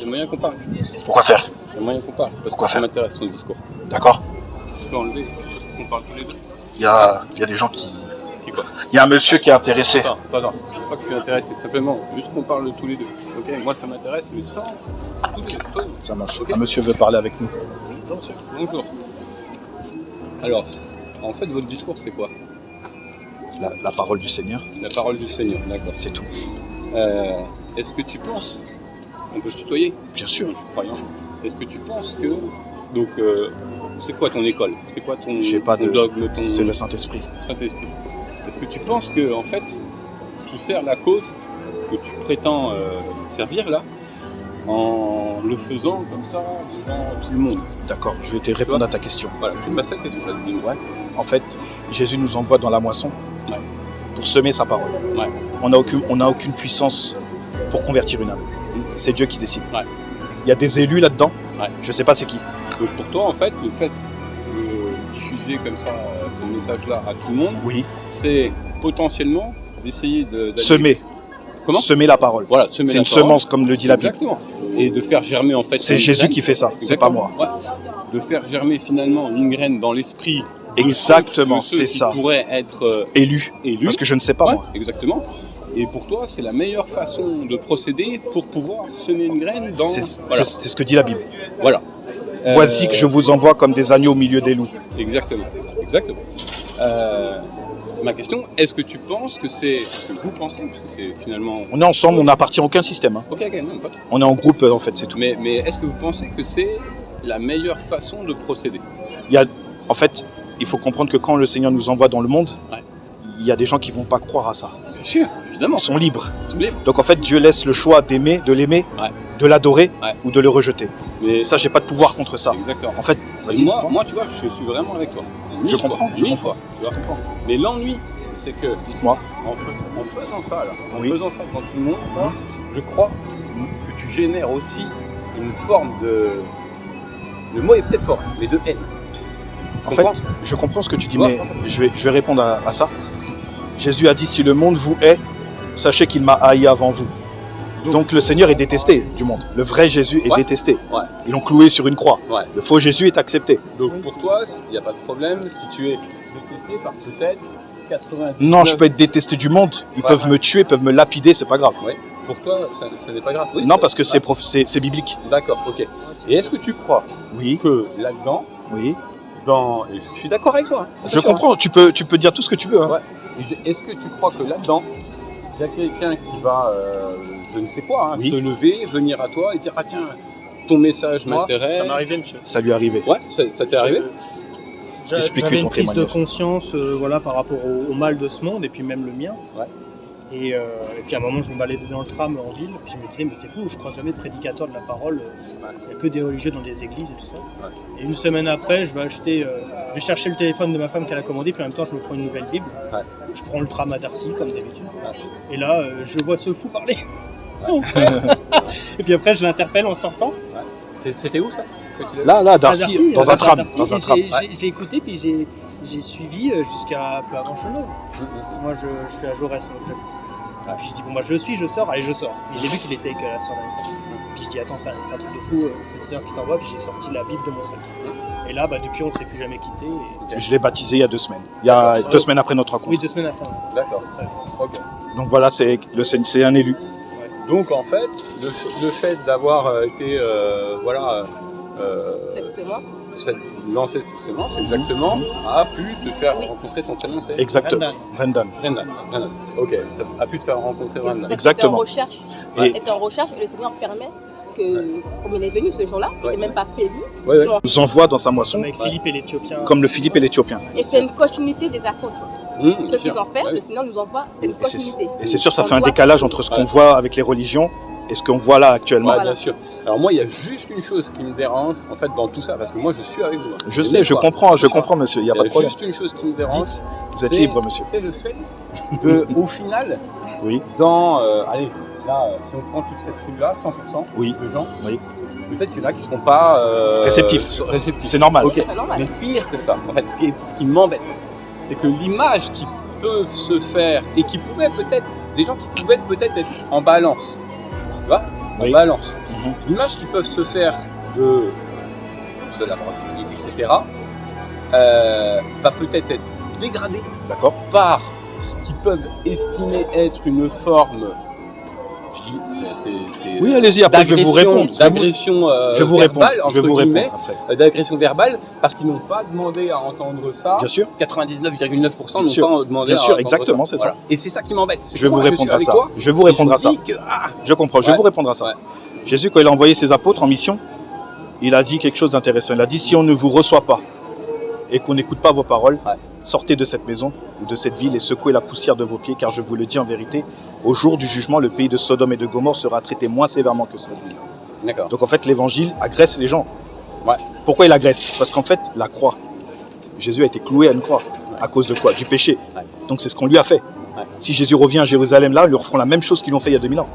Il y a moyen qu'on parle. Pourquoi faire? Il y a moyen qu'on parle. Parce Pourquoi que ça faire? m'intéresse ton discours. D'accord. Tu peux enlever, qu'on parle tous les deux. Il y a des gens qui... Qui quoi? Il y a un monsieur qui est intéressé. Attends. C'est pas que je suis intéressé, simplement juste qu'on parle tous les deux. Ok? Moi ça m'intéresse, mais sans tous les deux. Ça marche. Ok. Un monsieur veut parler avec nous. Bonjour monsieur. Bonjour. Alors, en fait, votre discours c'est quoi? La parole du Seigneur, La parole du Seigneur, d'accord. c'est tout. Est-ce que tu penses, on peut se tutoyer? Bien sûr. Je suis croyant. Est-ce que tu penses que, donc, c'est quoi ton école? C'est quoi ton, J'ai pas ton de... dogme, ton C'est le Saint-Esprit. Saint-Esprit? Est-ce que tu penses que, en fait, tu sers la cause que tu prétends servir là, en le faisant comme ça devant tout le monde? D'accord, je vais te répondre à ta question. Voilà, c'est ma seule question. Ouais. En fait, Jésus nous envoie dans la moisson pour semer sa parole. Ouais. On n'a aucune puissance pour convertir une âme. C'est Dieu qui décide. Ouais. Il y a des élus là-dedans, Ouais. je sais pas c'est qui. Donc pour toi, en fait, le fait de diffuser comme ça ce message-là à tout le monde, Oui. c'est potentiellement d'essayer d'aller... Semer. Comment? Semer la parole. Voilà, semer C'est la une parole. semence, comme le dit la Bible. Exactement. Et de faire germer en fait... C'est une Jésus graine. qui fait ça, c'est pas Exactement. moi. Ouais. De faire germer finalement une graine dans l'esprit. Exactement, de ceux c'est qui ça. pourraient être Élu. élus. Parce que je ne sais pas Ouais, moi. exactement. Et pour toi, c'est la meilleure façon de procéder pour pouvoir semer une graine dans... Voilà. C'est ce que dit la Bible. Voilà. Voici que je vous envoie comme des agneaux au milieu des loups. Exactement. Exactement. Ma question, est-ce que tu penses que c'est... Ce que vous pensez, parce que c'est finalement... On est ensemble, on n'appartient à aucun système. Hein. Ok, non, pas trop. On est en groupe en fait, c'est tout. Mais est-ce que vous pensez que c'est la meilleure façon de procéder? En fait, il faut comprendre que quand le Seigneur nous envoie dans le monde, Ouais. il y a des gens qui vont pas croire à ça. Bien sûr, évidemment. Ils sont libres. Ils sont libres. Donc en fait, Dieu laisse le choix d'aimer, de l'aimer, Ouais. de l'adorer Ouais. ou de le rejeter. Mais Et ça, j'ai pas de pouvoir contre ça. exactement. En fait, Et vas-y, moi, tu vois, je suis vraiment avec toi. Je comprends, je Mille comprends. fois, tu vois. Mais l'ennui, c'est que Dites-moi. en faisant ça, là, en Oui. faisant ça devant tout le monde, je crois que tu génères aussi une forme de... Le mot est peut-être fort, mais de haine. En Tu fait, comprends? je comprends ce que tu dis, Ouais. mais je vais répondre à ça. Jésus a dit, si le monde vous hait, sachez qu'il m'a haï avant vous. Donc le Seigneur est détesté du monde. Le vrai Jésus est Ouais. détesté. Ouais. Ils l'ont cloué sur une croix. Ouais. Le faux Jésus est accepté. Donc pour toi, il n'y a pas de problème si tu es détesté par peut-être 90. Non, je peux être détesté du monde. Ils peuvent me tuer, peuvent me lapider, c'est pas grave. Oui. Pour toi, ça n'est pas grave. Oui, Non, ça- parce que c'est biblique. D'accord, ok. Et est-ce que tu crois Oui, que là-dedans, oui. et je suis d'accord avec toi. hein, Je comprends, tu peux dire tout ce que tu veux. Hein. Ouais. Est-ce que tu crois que là-dedans, il y a quelqu'un qui va, je ne sais quoi, hein, Oui. se lever, venir à toi et dire ah tiens, ton message m'intéresse. Ça m'est arrivé, monsieur. Ça lui est arrivé. Ouais, ça t'est arrivé. Explique-lui J'avais ton une prise de témoignage. conscience voilà, par rapport au mal de ce monde et puis même le mien. Ouais. Et puis à un moment, je me baladais dans le tram en ville, puis je me disais, mais c'est fou, je crois jamais de prédicateur de la parole. Il n'y a que des religieux dans des églises et tout ça. Ouais. Et une semaine après, je vais chercher le téléphone de ma femme qu'elle a commandé, puis en même temps, je me prends une nouvelle Bible. Ouais. Je prends le tram à Darcy, comme d'habitude. Ouais. Et là, je vois ce fou parler. Et puis après, je l'interpelle en sortant. C'était où ça que tu l'as vu? Là, À Darcy, dans un tram. Darcy, Dans un et tram. J'ai écouté, puis j'ai suivi jusqu'à un peu avant Chenot. Moi, je suis à Jaurès, donc j'habite. Puis je dis, bon, moi je sors, allez, je sors. Et j'ai vu qu'il était avec la sœur d'Alessa. Puis je dis, attends, c'est un truc de fou, c'est le Seigneur qui t'envoie. Puis j'ai sorti la Bible de mon sac. Et là, depuis, on ne s'est plus jamais quitté. Je l'ai baptisé il y a 2 semaines. Il y a 2 semaines après notre rencontre. Oui, 2 semaines après. D'accord. Après. Ok. Donc voilà, c'est un élu. Donc en fait, le fait d'avoir été, Cette semence. lancé cette semence exactement, a pu te faire rencontrer ton prénom, c'est Exactement. Brendan. Brendan. Ok, a pu te faire rencontrer Brendan. Parce Exactement. que t'es en recherche. Et- Et t'es en recherche et le Seigneur permet que, comme il est venu ce jour-là, il Ouais. n'était même pas prévu. Ouais. Donc, Nous envoie dans sa moisson, Avec Philippe et l'Éthiopien. comme le Philippe et l'Éthiopien. et c'est une continuité des apôtres. Ce qu'ils ont fait, Ouais. le Seigneur nous envoie, c'est une Et c'est- continuité. Et c'est sûr, ça On fait un doit- décalage entre ce qu'on Ouais. voit avec les religions et ce qu'on voit là actuellement. Ouais, Voilà. bien sûr. Alors moi, il y a juste une chose qui me dérange, en fait, dans tout ça, parce que moi, je suis avec vous. hein. Je sais, je Quoi. comprends, monsieur, il n'y a pas de problème. Juste une chose qui me dérange. Dites, vous êtes c'est- libre, monsieur. C'est le fait de, au final, Oui. dans, allez, là, si on prend toute cette foule-là, 100% Oui. de gens, Oui. peut-être qu'il y en a qui ne seront pas Réceptifs. réceptifs. C'est normal. Ok. C'est normal. Mais pire que ça, en fait, ce qui m'embête, c'est que l'image qui peuvent se faire et qui pouvaient peut-être, des gens qui pouvaient peut-être être en balance, tu vois, on Oui. balance. Mhm. L'image qui peuvent se faire de la droite politique, etc., va peut-être être dégradée D'accord. par ce qu'ils peuvent estimer être une forme, je dis, c'est Oui, allez-y, après je vais vous d'agression- répondre. d'agression Je vais vous répondre. verbale, Je vais entre vous guillemets, répondre après. d'agression verbale, parce qu'ils n'ont pas demandé à entendre ça. Bien sûr. 99,9% Bien n'ont sûr. pas demandé Bien à sûr, entendre exactement, ça. c'est ça. Et c'est ça qui m'embête. C'est Je vais vous moi, répondre suis à avec ça. toi, Je vais vous répondre et à ça. je me dis que, Je comprends, je vais Ouais. vous répondre à ça. Ouais. Jésus, quand il a envoyé ses apôtres en mission, il a dit quelque chose d'intéressant. Il a dit, si on ne vous reçoit pas et qu'on n'écoute pas vos paroles, Ouais. sortez de cette maison ou de cette ville et secouez la poussière de vos pieds, car je vous le dis en vérité, au jour du jugement, le pays de Sodome et de Gomorrhe sera traité moins sévèrement que cette ville. D'accord. Donc en fait, l'évangile agresse les gens. Ouais. Pourquoi il agresse? Parce qu'en fait, la croix, Jésus a été cloué à une croix. À cause de quoi? Du péché. Ouais. Donc c'est ce qu'on lui a fait. Ouais. Si Jésus revient à Jérusalem là, ils lui referont la même chose qu'ils l'ont fait il y a 2000 ans.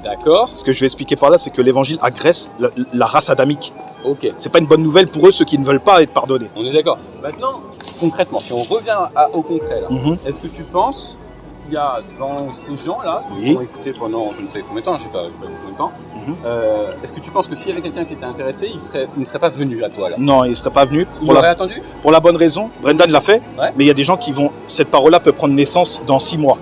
D'accord. Ce que je vais expliquer par là, c'est que l'évangile agresse la race adamique. Ok. C'est pas une bonne nouvelle pour eux, ceux qui ne veulent pas être pardonnés. On est d'accord. Maintenant, concrètement, si on revient au concret, là, Mhm. est-ce que tu penses qu'il y a dans ces gens-là, Oui. qui ont écouté pendant je ne sais combien de temps, je sais pas combien de temps, Mhm. est-ce que tu penses que s'il y avait quelqu'un qui était intéressé, il ne serait pas venu à toi là? Non, ils ne seraient pas venus Il pour aurait la, attendu? pour la bonne raison. Brendan l'a fait, Ouais. mais il y a des gens qui vont. Cette parole-là peut prendre naissance dans 6 mois.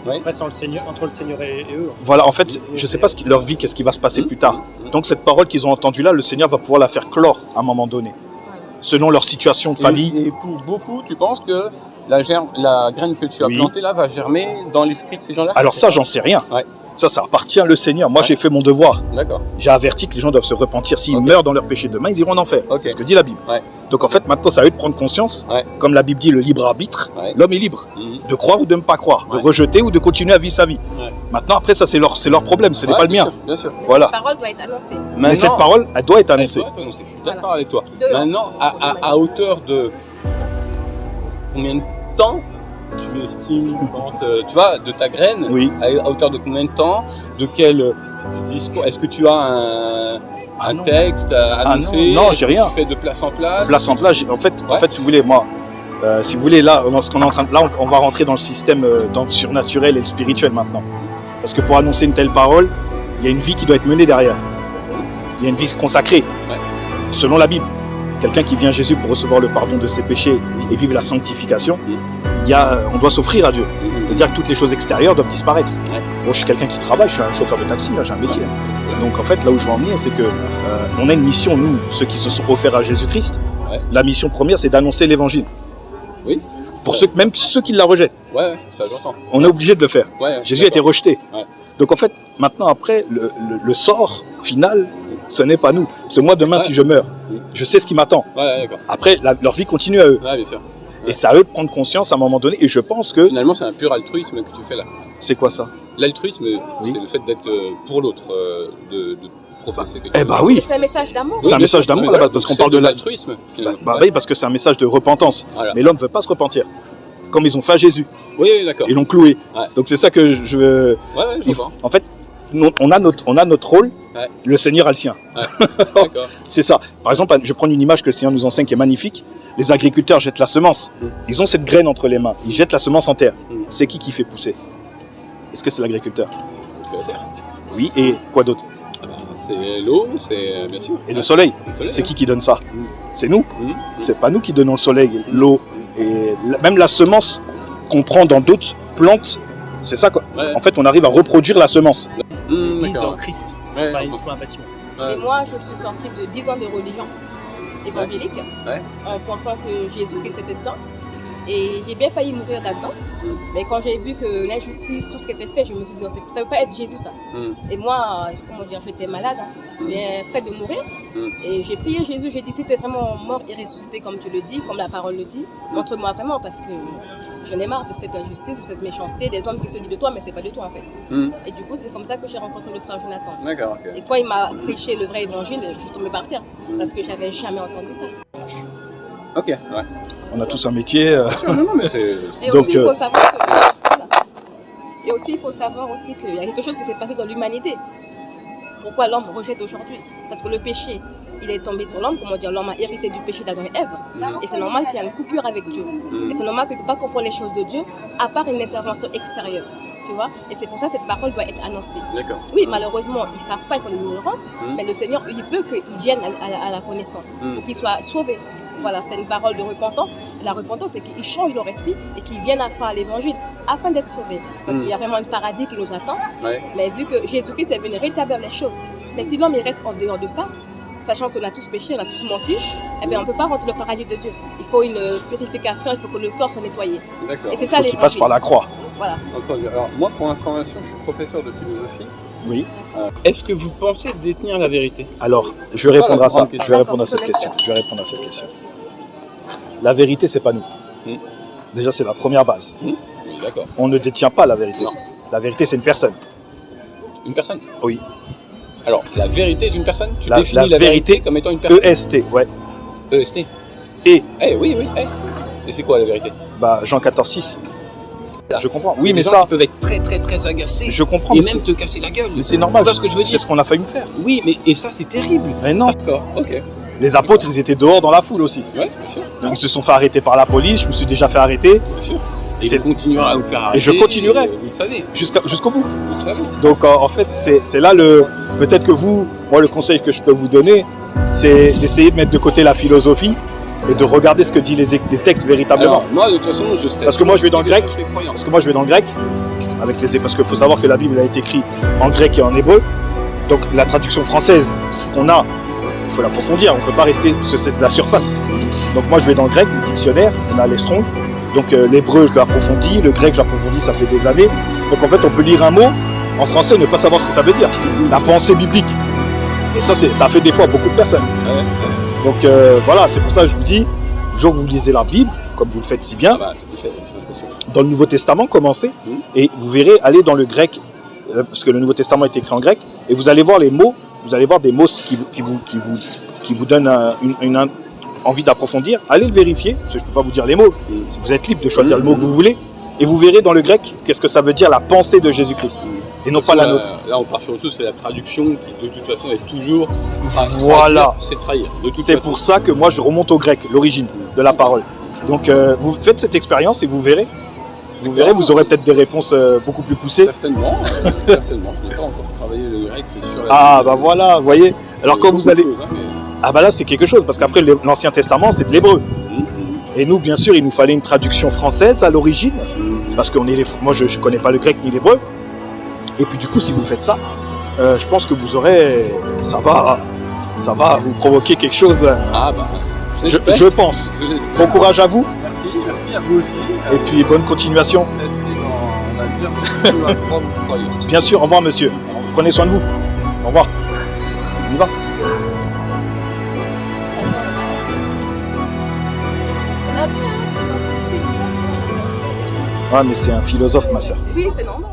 Après, sans le Seigneur, entre le Seigneur et eux. En fait. Voilà, en fait, je ne sais pas leur vie, qu'est-ce qui va se passer plus tard. Mhm. Donc cette parole qu'ils ont entendue là, le Seigneur va pouvoir la faire clore à un moment donné, selon leur situation de famille. Et pour beaucoup, tu penses que la graine que tu as Oui. plantée là va germer dans l'esprit de ces gens-là? Alors ça, j'en sais rien. Ouais. Ça appartient au Seigneur. Moi, Ouais. j'ai fait mon devoir. D'accord. J'ai averti que les gens doivent se repentir. S'ils Ok. meurent dans leur péché demain, ils iront en enfer. Ok. C'est ce que dit la Bible. Ouais. Donc en fait, maintenant, c'est à eux de prendre conscience. Ouais. Comme la Bible dit, le libre arbitre, Ouais. l'homme est libre. Mhm. De croire ou de ne pas croire. Ouais. De rejeter ou de continuer à vivre sa vie. Ouais. Maintenant, après, ça, c'est leur problème. Ce n'est Ouais, pas le mien. sûr, bien sûr. Mais Voilà. cette parole doit être annoncée. Mais cette parole, elle doit être annoncée. Je suis d'accord avec toi. Deux ans. Maintenant, à hauteur de combien de temps tu estimes, tu vois, de ta graine, Oui. à hauteur de combien de temps, de quel discours, est-ce que tu as un non. texte à annoncer? non, j'ai rien. Tu fais de place en place? Place en place. En fait, Ouais. si vous voulez, moi, si vous voulez, là, dans ce qu'on est en train de, là, on va rentrer dans le système dans le surnaturel et le spirituel maintenant. Parce que pour annoncer une telle parole, il y a une vie qui doit être menée derrière. Il y a une vie consacrée, Ouais. selon la Bible. Quelqu'un qui vient à Jésus pour recevoir le pardon de ses péchés et vivre la sanctification, on doit s'offrir à Dieu. C'est-à-dire que toutes les choses extérieures doivent disparaître. Ouais. Moi, je suis quelqu'un qui travaille, je suis un chauffeur de taxi, là, j'ai un métier. Donc en fait, là où je veux en venir, c'est que on a une mission, nous, ceux qui se sont offerts à Jésus-Christ. Ouais. La mission première, c'est d'annoncer l'évangile. Oui. Pour même ceux qui la rejettent, Ouais, ça j'entends. on est obligé de le faire. Ouais, Jésus a été d'accord. rejeté. Ouais. Donc en fait, maintenant, après, le sort final, ce n'est pas nous. Parce que moi, demain, Ouais. si je meurs, Oui. je sais ce qui m'attend. Ouais, d'accord. Après, leur vie continue à eux. Ouais, bien sûr. Et c'est à eux de prendre conscience à un moment donné. Et je pense que... Finalement, c'est un pur altruisme que tu fais là. C'est quoi ça? L'altruisme, Oui. c'est le fait d'être pour l'autre, de professer quelque Eh chose. bah oui, C'est un message d'amour. c'est un message d'amour là-bas, parce qu'on parle de l'altruisme. Bah oui, parce que c'est un message de repentance. Voilà. Mais l'homme ne veut pas se repentir. Comme ils ont fait à Jésus. Oui, d'accord. Ils l'ont cloué. Ouais. Donc c'est ça que je veux... Ouais, je vois. En fait, on a notre rôle, Ouais. le Seigneur a le sien. D'accord. C'est ça. Par exemple, je vais prendre une image que le Seigneur nous enseigne qui est magnifique. Les agriculteurs jettent la semence. Mm. Ils ont cette graine entre les mains. Ils jettent la semence en terre. Mm. C'est qui fait pousser? Est-ce que c'est l'agriculteur? C'est la terre. Oui, et quoi d'autre? Ah bah, c'est l'eau, c'est bien sûr. Et le soleil? Le soleil, C'est hein. qui donne ça? Mm. C'est nous. Mm. C'est pas nous qui donnons le soleil, l'eau. Et même la semence qu'on prend dans d'autres plantes, c'est ça. Ouais. En fait, on arrive à reproduire la semence. L'église en D'accord. Christ. Ouais, Pas j'entends. c'est pas un bâtiment. Ouais. Et moi, je suis sortie de 10 ans de religion évangélique, Ouais. en pensant que Jésus-Christ était dedans. Et j'ai bien failli mourir là-dedans. Mais quand j'ai vu que l'injustice, tout ce qui était fait, je me suis dit, non, ça ne peut pas être Jésus, ça. Mm. Et moi, comment dire, j'étais malade, bien près de mourir. Mm. Et j'ai prié Jésus, j'ai dit, si tu es vraiment mort et ressuscité comme tu le dis, comme la parole le dit, montre-moi vraiment, parce que j'en ai marre de cette injustice, de cette méchanceté, des hommes qui se disent de toi, mais c'est pas de toi en fait. Mm. Et du coup, c'est comme ça que j'ai rencontré le frère Jonathan. D'accord, ok. Et quand il m'a prêché le vrai évangile, je suis tombée par terre, parce que j'avais jamais entendu ça. Ok, ouais. On a tous un métier. Non, non, mais c'est. Et Donc, aussi, il faut savoir que... Voilà. Et aussi, il faut savoir aussi qu'il y a quelque chose qui s'est passé dans l'humanité. Pourquoi l'homme rejette aujourd'hui? Parce que le péché, il est tombé sur l'homme, comment dire, l'homme a hérité du péché d'Adam et Ève. Et c'est normal qu'il y ait une coupure avec Dieu. Mm. Et c'est normal qu'il ne peut pas comprendre les choses de Dieu, à part une intervention extérieure. Tu vois? Et c'est pour ça que cette parole doit être annoncée. D'accord. Oui, malheureusement, ils ne savent pas, ils sont dans l'ignorance, mais le Seigneur, il veut qu'ils viennent à la connaissance, pour qu'ils soient sauvés. Voilà, c'est une parole de repentance. Et la repentance, c'est qu'ils changent leur esprit et qu'ils viennent à croire à l'évangile afin d'être sauvés. Parce qu'il y a vraiment un paradis qui nous attend. Ouais. Mais vu que Jésus-Christ est venu rétablir les choses, mais si l'homme il reste en dehors de ça, sachant qu'on a tous péché, on a tous menti, eh bien, on ne peut pas rentrer dans le paradis de Dieu. Il faut une purification, il faut que le corps soit nettoyé. D'accord. Et c'est ça Faut qu'il passe l'évangile. par la croix. Voilà. Entendu. Alors, moi, pour information, je suis professeur de philosophie. Oui. Est-ce que vous pensez détenir la vérité? Alors, je vais C'est ça, répondre la à ça. grande Je question. vais répondre à cette D'accord, question. Je vais répondre à cette question. La vérité, c'est pas nous. Déjà, c'est la première base. Oui, d'accord. On ne détient pas la vérité. Non. La vérité, c'est une personne. Une personne? Oui. Alors, la vérité d'une personne? Tu La définis la vérité comme étant une personne? EST, ouais. EST. Et, Oui. Et c'est quoi la vérité? bah, Jean 14,6. Je comprends. Il y Oui, a mais des gens ça, qui peuvent être très très très agacés. je comprends. Et Mais même te casser la gueule. c'est normal. Tu vois ce que je veux C'est dire? ce qu'on a failli me faire. Oui, mais et ça c'est terrible. Mais non. D'accord, ok. Les apôtres, ils étaient dehors dans la foule aussi. Ouais, bien sûr. Donc, ils se sont fait arrêter par la police. Je me suis déjà fait arrêter Bien sûr. Et C'est- vous continuerez à vous faire arrêter. je continuerai. Vous le savez. jusqu'au bout. Vous le savez. Donc en fait, c'est là le. Peut-être que moi, le conseil que je peux vous donner, c'est d'essayer de mettre de côté la philosophie et de regarder ce que disent les textes véritablement. Alors, moi, de toute façon, je sais. Parce que moi, je vais dans le grec. Tout à fait croyant. Parce que moi, je vais dans le grec, parce qu'il faut savoir que la Bible a été écrite en grec et en hébreu. Donc la traduction française qu'on a, il faut l'approfondir. On ne peut pas rester, c'est la surface. Donc moi, je vais dans le grec, le dictionnaire, on a les Strong. Donc l'hébreu, je l'approfondis, le grec, je l'approfondis, ça fait des années. Donc en fait, on peut lire un mot en français et ne pas savoir ce que ça veut dire. La pensée biblique. Et ça fait des fois beaucoup de personnes. Ouais. Donc voilà, c'est pour ça que je vous dis, le jour que vous lisez la Bible, comme vous le faites si bien, Ah bah, je le fais, c'est sûr. dans le Nouveau Testament, commencez, et vous verrez, allez dans le grec, parce que le Nouveau Testament est écrit en grec, et vous allez voir les mots, vous allez voir des mots qui vous donnent une envie d'approfondir. Allez le vérifier, parce que je ne peux pas vous dire les mots, vous êtes libre de choisir le mot que vous voulez, et vous verrez dans le grec qu'est-ce que ça veut dire la pensée de Jésus-Christ, et non pas la nôtre. Là, on part surtout, c'est la traduction qui, de toute façon, est toujours. Voilà. Trahir, c'est trahir. De toute C'est façon. pour ça que moi je remonte au grec, l'origine de la parole. Donc vous faites cette expérience et vous verrez. Vous verrez, vous aurez peut-être des réponses beaucoup plus poussées. Certainement, certainement. Je n'ai pas encore travaillé le grec sur la. Ah bah voilà, vous voyez. Alors quand vous allez... Choses, hein, mais- Ah bah là c'est quelque chose, parce qu'après l'Ancien Testament c'est de l'hébreu. Et nous bien sûr il nous fallait une traduction française à l'origine, parce que moi je ne connais pas le grec ni l'hébreu. Et puis du coup si vous faites ça, je pense que vous aurez... Ça va vous provoquer quelque chose, Ah bah. je pense. Je l'espère. Bon courage à vous, Merci à vous aussi. et puis bonne continuation. Restez dans la vie, on va prendre croyant. Bien sûr, au revoir monsieur. Prenez soin de vous. Au revoir. On y va. On a vu, hein, Ah mais c'est un philosophe ma soeur. oui, c'est normal.